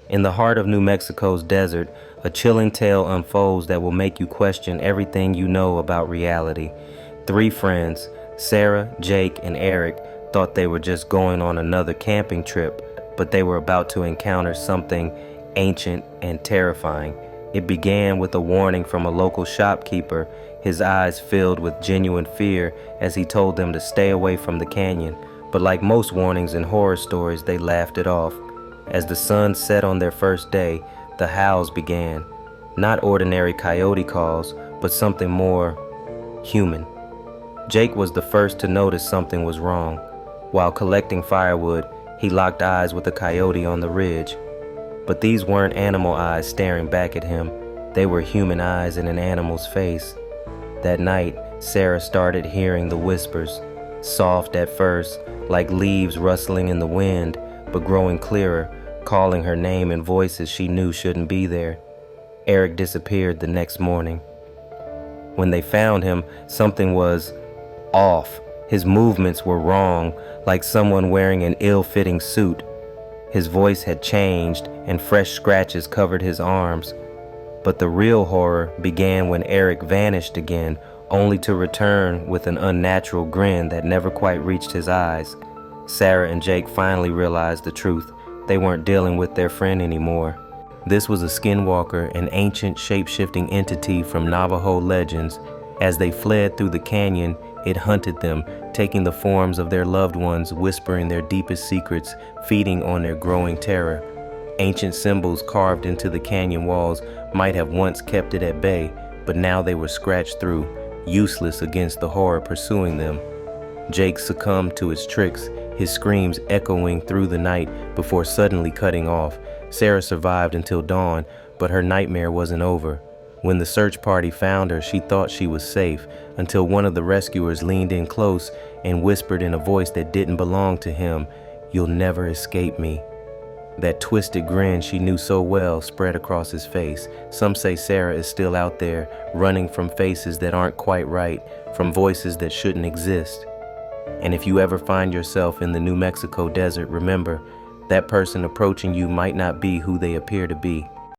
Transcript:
In the heart of New Mexico's desert, a chilling tale unfolds that will make you question everything you know about reality. Three friends, Sarah, Jake, and Eric, thought they were just going on another camping trip, but they were about to encounter something ancient and terrifying. It began with a warning from a local shopkeeper, his eyes filled with genuine fear as he told them to stay away from the canyon. But like most warnings in horror stories, they laughed it off. As the sun set on their first day, the howls began. Not ordinary coyote calls, but something more human. Jake was the first to notice something was wrong. While collecting firewood, he locked eyes with a coyote on the ridge. But these weren't animal eyes staring back at him. They were human eyes in an animal's face. That night, Sarah started hearing the whispers, soft at first, like leaves rustling in the wind, but growing clearer, calling her name in voices she knew shouldn't be there. Eric disappeared the next morning. When they found him, something was off. His movements were wrong, like someone wearing an ill-fitting suit. His voice had changed, and fresh scratches covered his arms. But the real horror began when Eric vanished again, only to return with an unnatural grin that never quite reached his eyes. Sarah and Jake finally realized the truth. They weren't dealing with their friend anymore. This was a Skinwalker, an ancient shape-shifting entity from Navajo legends. As they fled through the canyon, it hunted them, taking the forms of their loved ones, whispering their deepest secrets, feeding on their growing terror. Ancient symbols carved into the canyon walls might have once kept it at bay, but now they were scratched through, useless against the horror pursuing them. Jake succumbed to its tricks, his screams echoing through the night before suddenly cutting off. Sarah survived until dawn, but her nightmare wasn't over. When the search party found her, she thought she was safe, until one of the rescuers leaned in close and whispered in a voice that didn't belong to him, "You'll never escape me." That twisted grin she knew so well spread across his face. Some say Sarah is still out there, running from faces that aren't quite right, from voices that shouldn't exist. And if you ever find yourself in the New Mexico desert, remember, that person approaching you might not be who they appear to be.